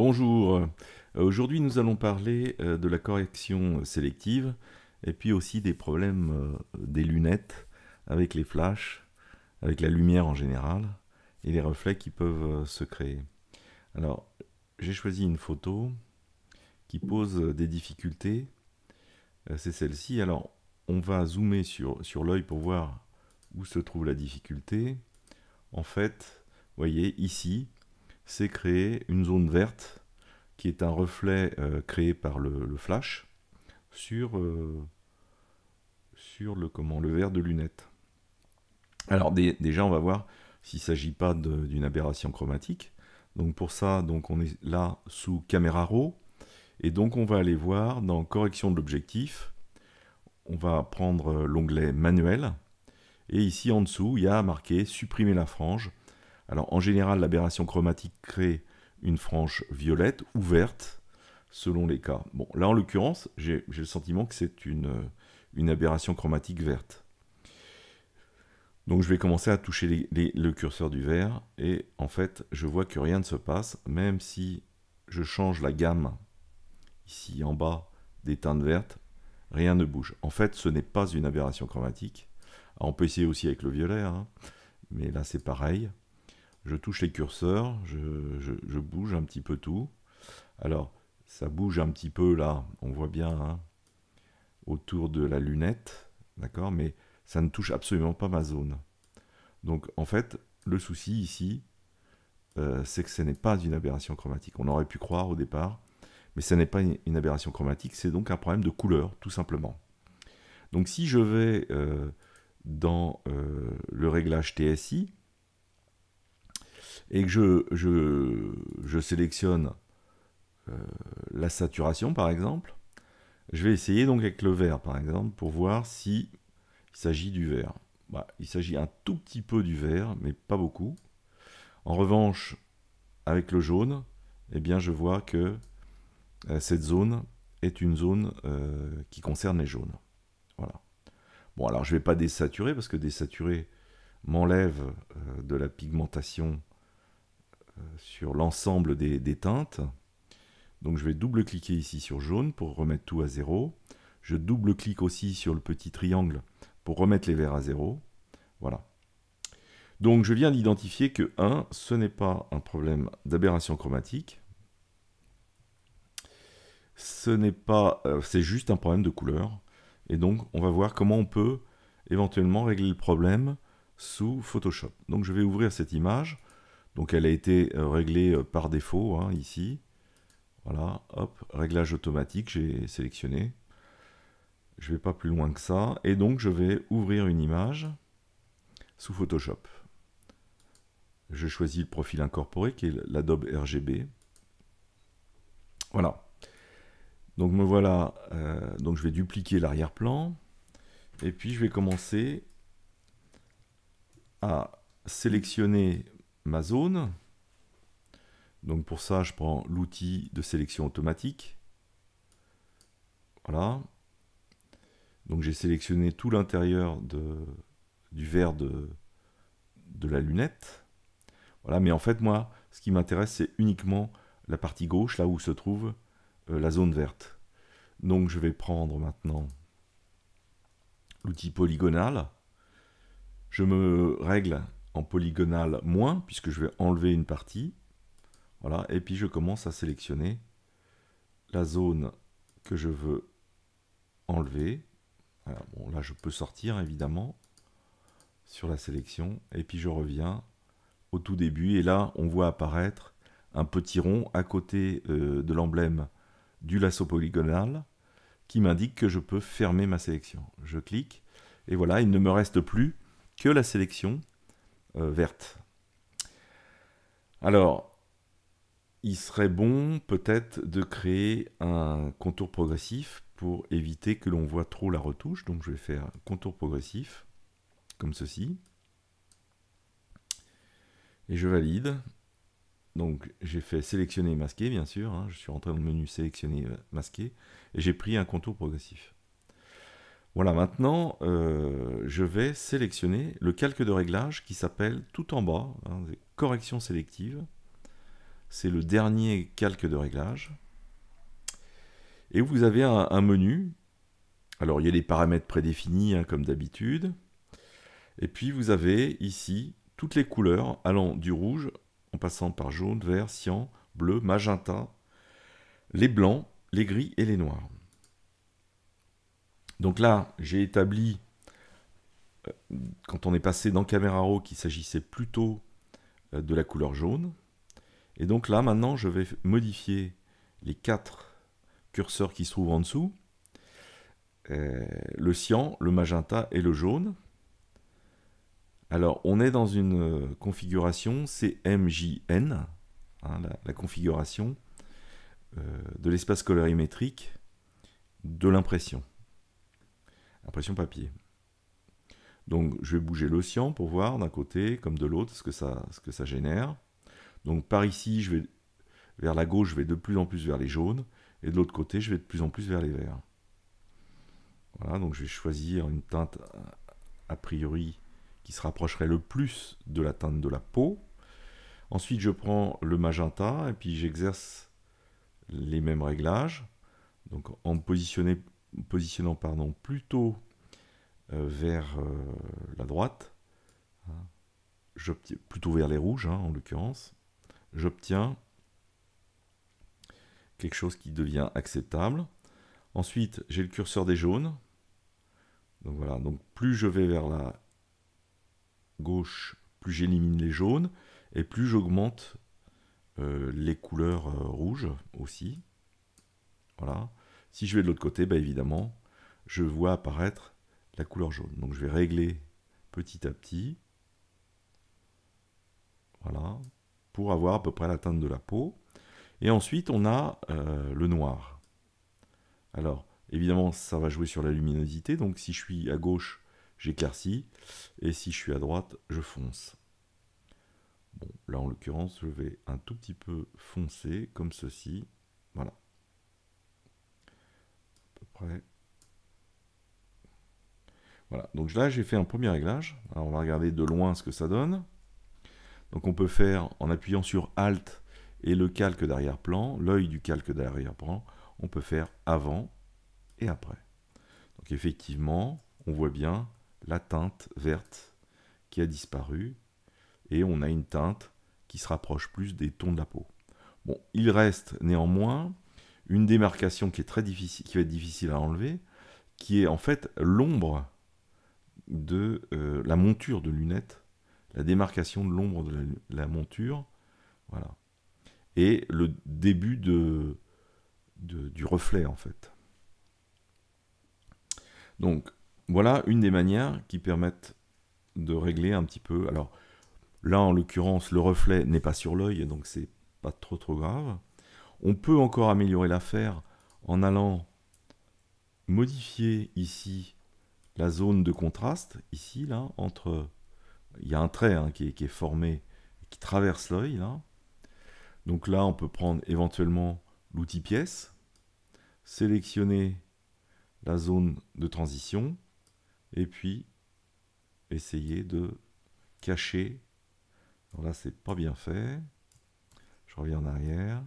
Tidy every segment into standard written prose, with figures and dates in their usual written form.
Bonjour, aujourd'hui nous allons parler de la correction sélective et puis aussi des problèmes des lunettes avec les flashs, avec la lumière en général et les reflets qui peuvent se créer. Alors j'ai choisi une photo qui pose des difficultés, c'est celle-ci. Alors on va zoomer sur l'œil pour voir où se trouve la difficulté. En fait, vous voyez ici, c'est créer une zone verte qui est un reflet créé par le flash sur le verre de lunettes. Alors déjà on va voir s'il ne s'agit pas d'une aberration chromatique. Donc pour ça, donc on est là sous caméra raw et donc on va aller voir dans correction de l'objectif. On va prendre l'onglet manuel et ici en dessous il y a marqué supprimer la frange. Alors en général l'aberration chromatique crée une frange violette ou verte selon les cas. Bon, là en l'occurrence, j'ai le sentiment que c'est une aberration chromatique verte. Donc je vais commencer à toucher le curseur du vert et en fait je vois que rien ne se passe, même si je change la gamme ici en bas des teintes vertes, rien ne bouge. En fait ce n'est pas une aberration chromatique. Alors, on peut essayer aussi avec le violet, hein, mais là c'est pareil. Je touche les curseurs, je bouge un petit peu tout. Alors, ça bouge un petit peu là, on voit bien, hein, autour de la lunette, d'accord, mais ça ne touche absolument pas ma zone. Donc, en fait, le souci ici, c'est que ce n'est pas une aberration chromatique. On aurait pu croire au départ, mais ce n'est pas une aberration chromatique, c'est donc un problème de couleur, tout simplement. Donc, si je vais dans le réglage TSI, et que je sélectionne la saturation par exemple, je vais essayer donc avec le vert par exemple pour voir s'il s'agit du vert. Bah, il s'agit un tout petit peu du vert, mais pas beaucoup. En revanche, avec le jaune, eh bien, je vois que cette zone est une zone qui concerne les jaunes. Voilà. Bon, alors je ne vais pas désaturer parce que désaturer m'enlève de la pigmentation sur l'ensemble des teintes. Donc je vais double-cliquer ici sur jaune pour remettre tout à 0. Je double-clique aussi sur le petit triangle pour remettre les verts à 0. Voilà. Donc je viens d'identifier que 1, ce n'est pas un problème d'aberration chromatique. C'est juste un problème de couleur. Et donc on va voir comment on peut éventuellement régler le problème sous Photoshop. Donc je vais ouvrir cette image. Donc elle a été réglée par défaut, hein, ici. Voilà, hop, réglage automatique, j'ai sélectionné. Je ne vais pas plus loin que ça. Et donc je vais ouvrir une image sous Photoshop. Je choisis le profil incorporé qui est l'Adobe RGB. Voilà. Donc me voilà. Donc je vais dupliquer l'arrière-plan. Et puis je vais commencer à sélectionner ma zone. Donc pour ça, je prends l'outil de sélection automatique. Voilà. Donc j'ai sélectionné tout l'intérieur du verre de la lunette. Voilà, mais en fait, moi, ce qui m'intéresse, c'est uniquement la partie gauche, là où se trouve la zone verte. Donc je vais prendre maintenant l'outil polygonal. Je me règle en polygonal moins, puisque je vais enlever une partie. Voilà, et puis je commence à sélectionner la zone que je veux enlever. Voilà, bon, là, je peux sortir, évidemment, sur la sélection. Et puis, je reviens au tout début. Et là, on voit apparaître un petit rond à côté de l'emblème du lasso polygonal qui m'indique que je peux fermer ma sélection. Je clique. Et voilà, il ne me reste plus que la sélection verte. Alors, il serait bon peut-être de créer un contour progressif pour éviter que l'on voit trop la retouche. Donc je vais faire un contour progressif, comme ceci. Et je valide. Donc j'ai fait sélectionner et masquer, bien sûr. Hein. Je suis rentré dans le menu sélectionner, masquer. Et j'ai pris un contour progressif. Voilà, maintenant, je vais sélectionner le calque de réglage qui s'appelle tout en bas, hein, correction sélective. c'est le dernier calque de réglage. Et vous avez un menu. Alors, il y a les paramètres prédéfinis, hein, comme d'habitude. Et puis, vous avez ici toutes les couleurs allant du rouge, en passant par jaune, vert, cyan, bleu, magenta, les blancs, les gris et les noirs. Donc là, j'ai établi, quand on est passé dans Camera Raw, qu'il s'agissait plutôt de la couleur jaune. Et donc là, maintenant, je vais modifier les 4 curseurs qui se trouvent en dessous. Le cyan, le magenta et le jaune. Alors, on est dans une configuration CMJN, hein, la configuration de l'espace colorimétrique de l'impression. Impression papier. Donc, je vais bouger le cyan pour voir d'un côté comme de l'autre ce que ça génère. Donc, par ici, je vais vers la gauche, je vais de plus en plus vers les jaunes, et de l'autre côté, je vais de plus en plus vers les verts. Voilà, donc je vais choisir une teinte a priori qui se rapprocherait le plus de la teinte de la peau. Ensuite, je prends le magenta et puis j'exerce les mêmes réglages. Donc en me positionnant plutôt vers la droite, hein, plutôt vers les rouges, hein, en l'occurrence, j'obtiens quelque chose qui devient acceptable. Ensuite, j'ai le curseur des jaunes. Donc voilà, donc plus je vais vers la gauche, plus j'élimine les jaunes, et plus j'augmente les couleurs rouges aussi. Voilà. Si je vais de l'autre côté, bah évidemment, je vois apparaître la couleur jaune. Donc je vais régler petit à petit. Voilà. Pour avoir à peu près la teinte de la peau. Et ensuite, on a le noir. Alors, évidemment, ça va jouer sur la luminosité. Donc si je suis à gauche, j'éclaircis. Et si je suis à droite, je fonce. Bon, là, en l'occurrence, je vais un tout petit peu foncer, comme ceci. Voilà. À peu près. Voilà. Donc là, j'ai fait un premier réglage. Alors, on va regarder de loin ce que ça donne. Donc on peut faire, en appuyant sur Alt et le calque d'arrière-plan, l'œil du calque d'arrière-plan, on peut faire avant et après. Donc effectivement, on voit bien la teinte verte qui a disparu et on a une teinte qui se rapproche plus des tons de la peau. Bon, il reste néanmoins une démarcation qui est très difficile, qui va être difficile à enlever, qui est en fait l'ombre de la monture de lunettes, la démarcation de l'ombre de la monture, voilà, et le début du reflet en fait. Donc voilà une des manières qui permettent de régler un petit peu. Alors là en l'occurrence le reflet n'est pas sur l'œil, donc c'est pas trop grave. On peut encore améliorer l'affaire en allant modifier ici la zone de contraste, ici là, entre, il y a un trait hein, qui est formé, qui traverse l'œil là. Donc là on peut prendre éventuellement l'outil pièce, sélectionner la zone de transition et puis essayer de cacher. Alors là c'est pas bien fait, je reviens en arrière,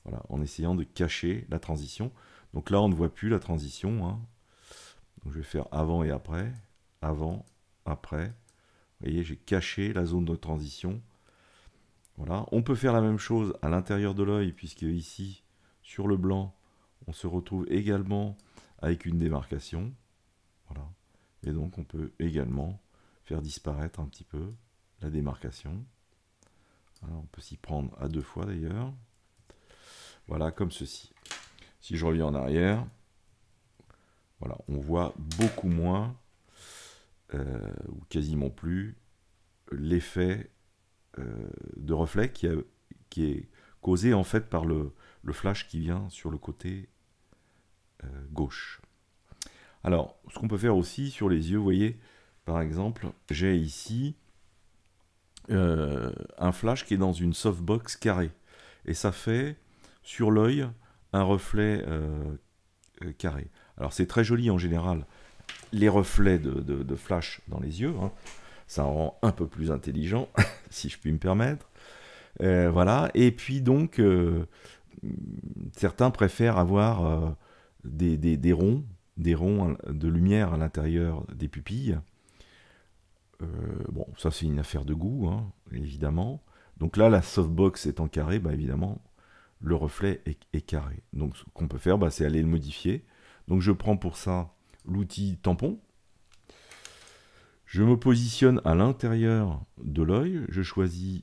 voilà, en essayant de cacher la transition. Donc là on ne voit plus la transition, hein. Donc je vais faire avant et après, avant, après. Vous voyez, j'ai caché la zone de transition. Voilà. On peut faire la même chose à l'intérieur de l'œil, puisque ici, sur le blanc, on se retrouve également avec une démarcation. Voilà. Et donc on peut également faire disparaître un petit peu la démarcation. Voilà, on peut s'y prendre à deux fois d'ailleurs. Voilà, comme ceci. Si je reviens en arrière, voilà, on voit beaucoup moins, ou quasiment plus, l'effet de reflet qui est causé en fait par le flash qui vient sur le côté gauche. Alors, ce qu'on peut faire aussi sur les yeux, vous voyez, par exemple, j'ai ici un flash qui est dans une softbox carrée. Et ça fait, sur l'œil, un reflet carré. Alors c'est très joli en général, les reflets de flash dans les yeux, hein. Ça rend un peu plus intelligent, si je puis me permettre. Voilà. Et puis donc, certains préfèrent avoir des ronds de lumière à l'intérieur des pupilles. Bon, ça c'est une affaire de goût, hein, évidemment. Donc là, la softbox étant carrée, bah, évidemment, le reflet est carré. Donc ce qu'on peut faire, bah, c'est aller le modifier. Donc je prends pour ça l'outil tampon. Je me positionne à l'intérieur de l'œil. Je choisis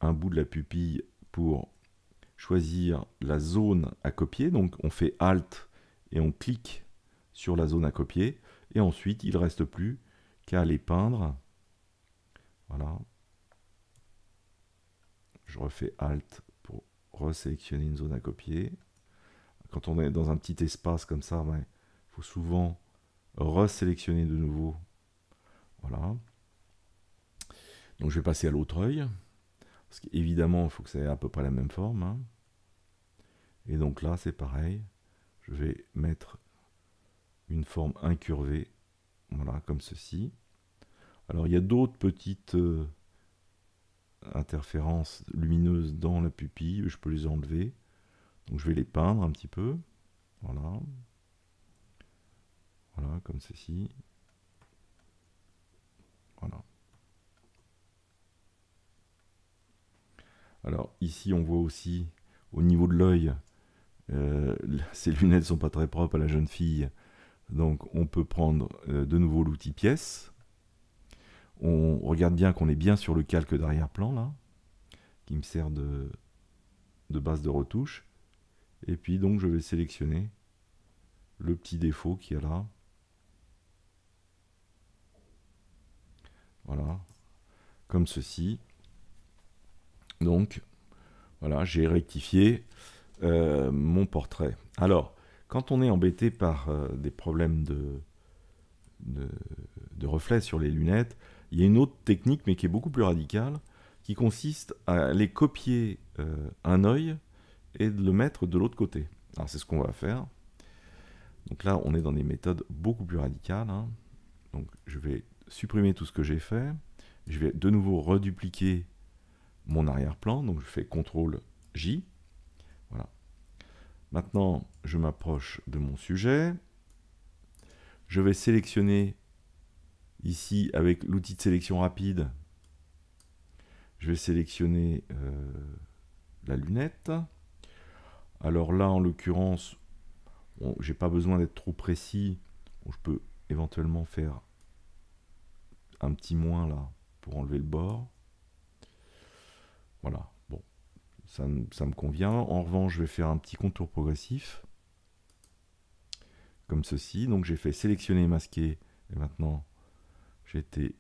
un bout de la pupille pour choisir la zone à copier. Donc on fait Alt et on clique sur la zone à copier. Et ensuite, il ne reste plus qu'à aller peindre. Voilà. Je refais Alt pour resélectionner une zone à copier. Quand on est dans un petit espace comme ça, il faut souvent resélectionner de nouveau. Voilà. Donc je vais passer à l'autre œil. Parce qu'évidemment, il faut que ça ait à peu près la même forme. Hein. Et donc là, c'est pareil. Je vais mettre une forme incurvée. Voilà, comme ceci. Alors, il y a d'autres petites interférences lumineuses dans la pupille. Je peux les enlever. Donc, je vais les peindre un petit peu. Voilà. Voilà, comme ceci. Voilà. Alors, ici, on voit aussi, au niveau de l'œil, ces lunettes ne sont pas très propres à la jeune fille. Donc, on peut prendre de nouveau l'outil pièce. On regarde bien qu'on est bien sur le calque d'arrière-plan, là, qui me sert de base de retouche. Et puis, donc, je vais sélectionner le petit défaut qu'il y a là. Voilà, comme ceci. Donc, voilà, j'ai rectifié mon portrait. Alors, quand on est embêté par des problèmes de reflets sur les lunettes, il y a une autre technique, mais qui est beaucoup plus radicale, qui consiste à aller copier un œil et de le mettre de l'autre côté. Alors, c'est ce qu'on va faire. Donc là, on est dans des méthodes beaucoup plus radicales. Hein. Donc, je vais supprimer tout ce que j'ai fait. Je vais de nouveau redupliquer mon arrière-plan. Donc, je fais CTRL-J. Voilà. Maintenant, je m'approche de mon sujet. Je vais sélectionner ici avec l'outil de sélection rapide. Je vais sélectionner la lunette. Alors là, en l'occurrence, bon, j'ai pas besoin d'être trop précis. Bon, je peux éventuellement faire un petit moins là pour enlever le bord. Voilà, bon, ça me convient. En revanche, je vais faire un petit contour progressif, comme ceci. Donc j'ai fait sélectionner et masquer, et maintenant j'ai été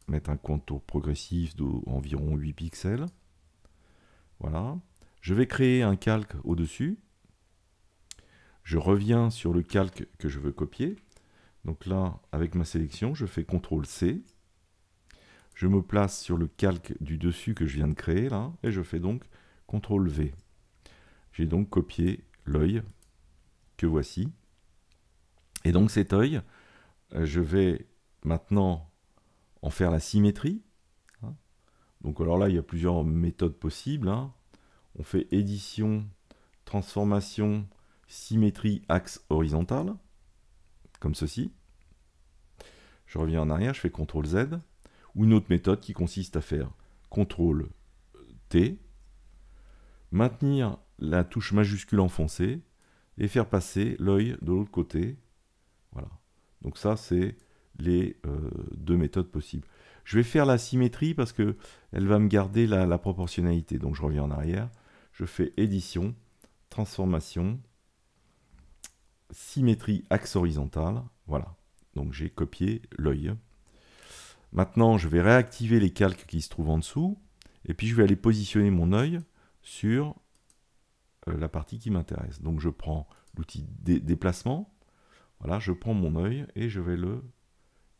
mettre un contour progressif d'environ 8 pixels. Voilà. Je vais créer un calque au-dessus. Je reviens sur le calque que je veux copier. Donc là, avec ma sélection, je fais CTRL-C. Je me place sur le calque du dessus que je viens de créer, là, et je fais donc CTRL-V. J'ai donc copié l'œil que voici. Et donc cet œil, je vais maintenant en faire la symétrie. Donc alors là, il y a plusieurs méthodes possibles. Hein. On fait édition, transformation, symétrie, axe horizontal, comme ceci. Je reviens en arrière, je fais CTRL-Z. Ou une autre méthode qui consiste à faire CTRL-T, maintenir la touche majuscule enfoncée et faire passer l'œil de l'autre côté. Voilà. Donc ça, c'est les deux méthodes possibles. Je vais faire la symétrie parce qu'elle va me garder la proportionnalité. Donc je reviens en arrière, je fais édition, transformation, symétrie axe horizontal. Voilà. Donc j'ai copié l'œil. Maintenant, je vais réactiver les calques qui se trouvent en dessous. Et puis je vais aller positionner mon œil sur la partie qui m'intéresse. Donc je prends l'outil déplacement. Voilà, je prends mon œil et je vais le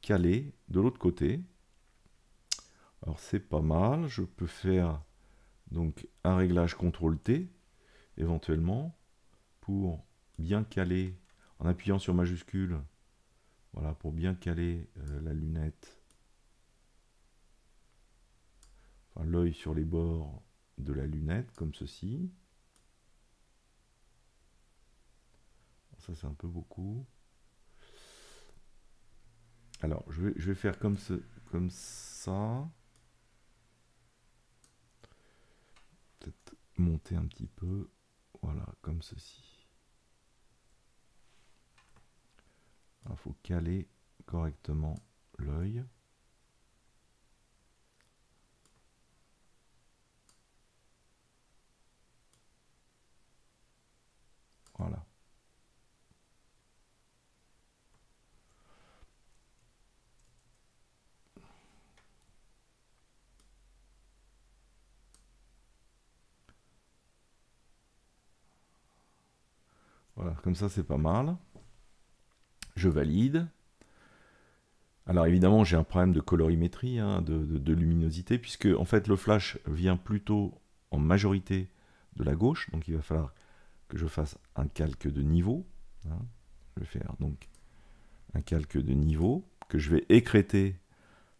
caler de l'autre côté. Alors c'est pas mal. Je peux faire donc un réglage CTRL-T éventuellement pour bien caler en appuyant sur majuscule. Voilà, pour bien caler la lunette. Enfin, l'œil sur les bords de la lunette, comme ceci. Ça, c'est un peu beaucoup. Alors, je vais faire comme ça. Peut-être monter un petit peu. Voilà, comme ceci. Il faut caler correctement l'œil. Voilà. Voilà, comme ça c'est pas mal. Je valide. Alors évidemment j'ai un problème de colorimétrie, hein, de luminosité, puisque en fait le flash vient plutôt en majorité de la gauche, donc il va falloir que je fasse un calque de niveau. Hein. Je vais faire donc un calque de niveau que je vais écrêter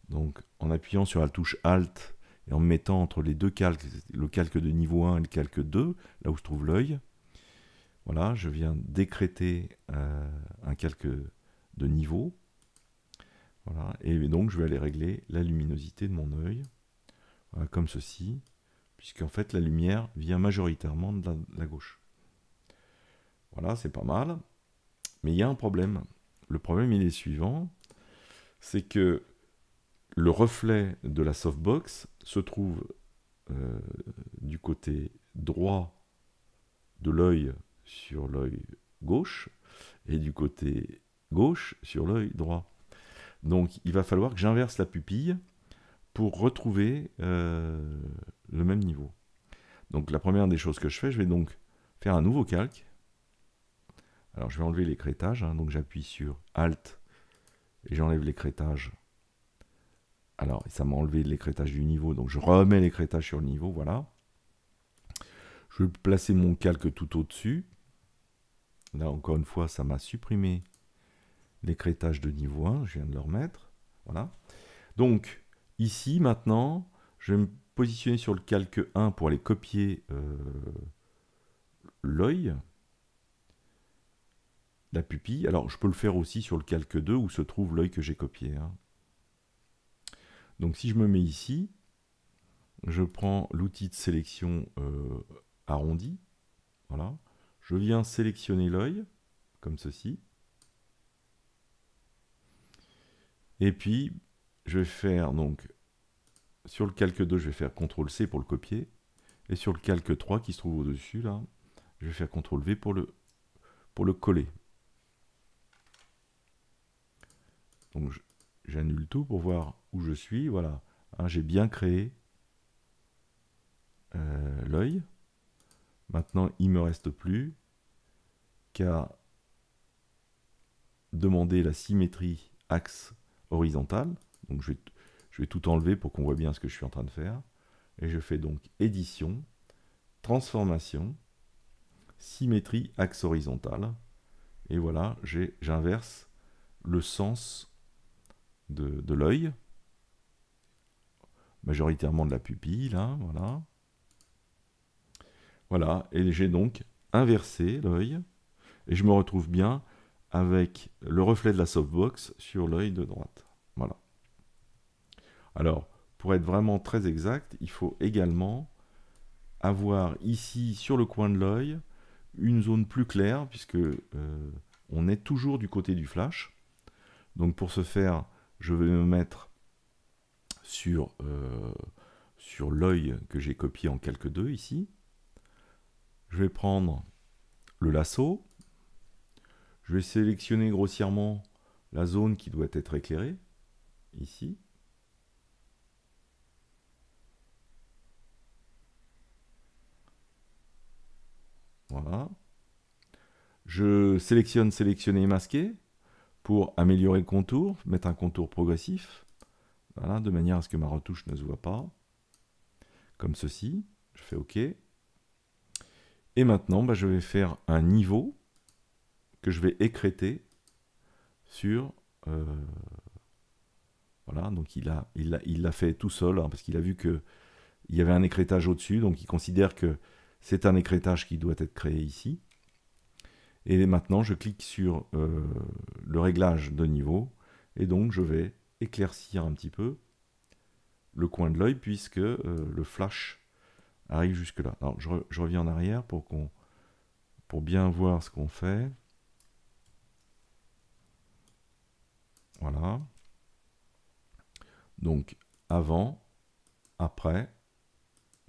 donc en appuyant sur la touche Alt et en me mettant entre les deux calques, le calque de niveau 1 et le calque 2, là où se trouve l'œil. Voilà, je viens décréter un calque de niveau. Voilà, et donc je vais aller régler la luminosité de mon œil, voilà, comme ceci, puisqu'en fait la lumière vient majoritairement de la gauche. Voilà, c'est pas mal, mais il y a un problème. Le problème il est suivant, c'est que le reflet de la softbox se trouve du côté droit de l'œil sur l'œil gauche et du côté gauche sur l'œil droit. Donc il va falloir que j'inverse la pupille pour retrouver le même niveau. Donc la première des choses que je fais, je vais donc faire un nouveau calque. Alors je vais enlever l'écrêtage, hein, donc j'appuie sur Alt et j'enlève l'écrêtage. Alors ça m'a enlevé l'écrêtage du niveau, donc je remets l'écrêtage sur le niveau, voilà. Je vais placer mon calque tout au-dessus. Là encore une fois, ça m'a supprimé l'écrêtage de niveau 1, je viens de le remettre. Voilà. Donc, ici, maintenant, je vais me positionner sur le calque 1 pour aller copier l'œil, la pupille. Alors, je peux le faire aussi sur le calque 2 où se trouve l'œil que j'ai copié. Hein. Donc, si je me mets ici, je prends l'outil de sélection arrondi. Voilà. Je viens sélectionner l'œil, comme ceci. Et puis, je vais faire, donc, sur le calque 2, je vais faire CTRL-C pour le copier. Et sur le calque 3 qui se trouve au-dessus, là, je vais faire CTRL-V pour le coller. Donc, j'annule tout pour voir où je suis. Voilà, hein, j'ai bien créé l'œil. Maintenant, il ne me reste plus qu'à demander la symétrie axe horizontal. Donc, je vais tout enlever pour qu'on voit bien ce que je suis en train de faire. Et je fais donc édition, transformation, symétrie axe horizontal. Et voilà, j'inverse le sens de l'œil, majoritairement de la pupille, là, voilà. Voilà, et j'ai donc inversé l'œil, et je me retrouve bien avec le reflet de la softbox sur l'œil de droite. Voilà. Alors, pour être vraiment très exact, il faut également avoir ici, sur le coin de l'œil, une zone plus claire, puisque on est toujours du côté du flash. Donc pour ce faire, je vais me mettre sur l'œil que j'ai copié en calque 2 ici. Je vais prendre le lasso. Je vais sélectionner grossièrement la zone qui doit être éclairée, ici. Voilà. Je sélectionne sélectionner et masquer pour améliorer le contour, mettre un contour progressif, voilà, de manière à ce que ma retouche ne se voit pas. Comme ceci. Je fais OK. Et maintenant, bah, je vais faire un niveau que je vais écrêter sur... voilà, donc il l'a fait tout seul, hein, parce qu'il a vu que il y avait un écrêtage au-dessus, donc il considère que c'est un écrêtage qui doit être créé ici. Et maintenant, je clique sur le réglage de niveau, et donc je vais éclaircir un petit peu le coin de l'œil, puisque le flash arrive jusque là. Alors, je reviens en arrière pour bien voir ce qu'on fait. Voilà. Donc, avant, après,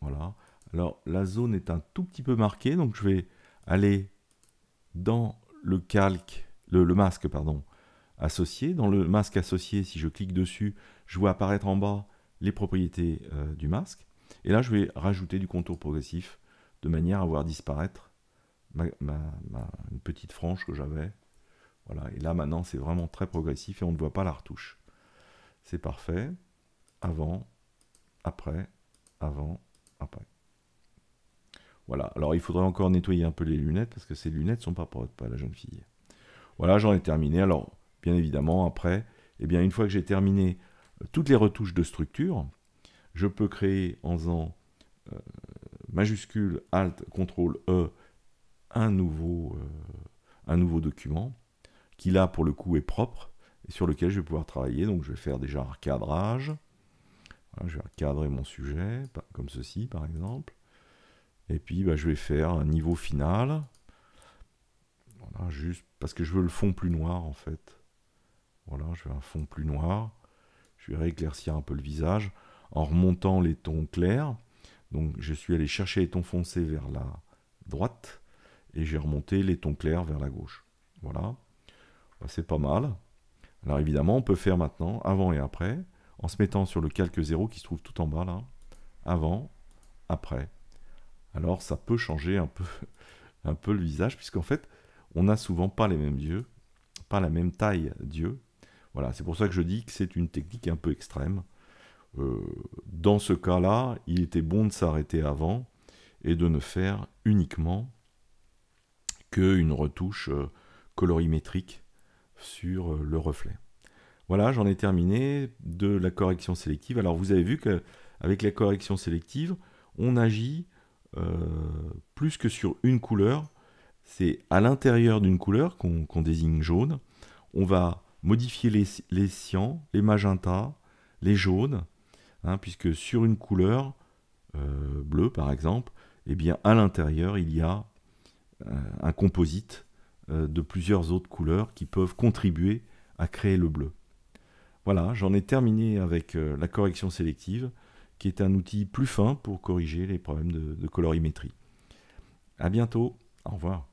voilà. Alors, la zone est un tout petit peu marquée, donc je vais aller dans le calque, le masque, pardon, associé. Dans le masque associé, si je clique dessus, je vois apparaître en bas les propriétés du masque. Et là, je vais rajouter du contour progressif de manière à voir disparaître une petite frange que j'avais. Voilà. Et là, maintenant, c'est vraiment très progressif et on ne voit pas la retouche. C'est parfait. Avant, après, avant, après. Voilà. Alors, il faudrait encore nettoyer un peu les lunettes parce que ces lunettes ne sont pas propres, pas la jeune fille. Voilà, j'en ai terminé. Alors, bien évidemment, après, eh bien, une fois que j'ai terminé toutes les retouches de structure, je peux créer en faisant majuscule, Alt, CTRL, E, un nouveau document qui, là, pour le coup, est propre et sur lequel je vais pouvoir travailler. Donc, je vais faire déjà un recadrage. Voilà, je vais recadrer mon sujet, comme ceci, par exemple. Et puis, bah, je vais faire un niveau final. Voilà, juste parce que je veux le fond plus noir, en fait. Voilà, je veux un fond plus noir. Je vais rééclaircir un peu le visage en remontant les tons clairs. Donc, je suis allé chercher les tons foncés vers la droite et j'ai remonté les tons clairs vers la gauche. Voilà, c'est pas mal. Alors, évidemment, on peut faire maintenant avant et après en se mettant sur le calque 0 qui se trouve tout en bas là. Avant, après. Alors, ça peut changer un peu le visage puisqu'en fait, on n'a souvent pas les mêmes yeux, pas la même taille d'yeux. Voilà, c'est pour ça que je dis que c'est une technique un peu extrême. Dans ce cas-là, il était bon de s'arrêter avant et de ne faire uniquement qu'une retouche colorimétrique sur le reflet. Voilà, j'en ai terminé de la correction sélective. Alors vous avez vu qu'avec la correction sélective, on agit plus que sur une couleur. C'est à l'intérieur d'une couleur qu'on désigne jaune. On va modifier les cyans, les magentas, les jaunes, hein, puisque sur une couleur bleue par exemple, eh bien à l'intérieur il y a un composite de plusieurs autres couleurs qui peuvent contribuer à créer le bleu. Voilà, j'en ai terminé avec la correction sélective, qui est un outil plus fin pour corriger les problèmes de colorimétrie. À bientôt, au revoir.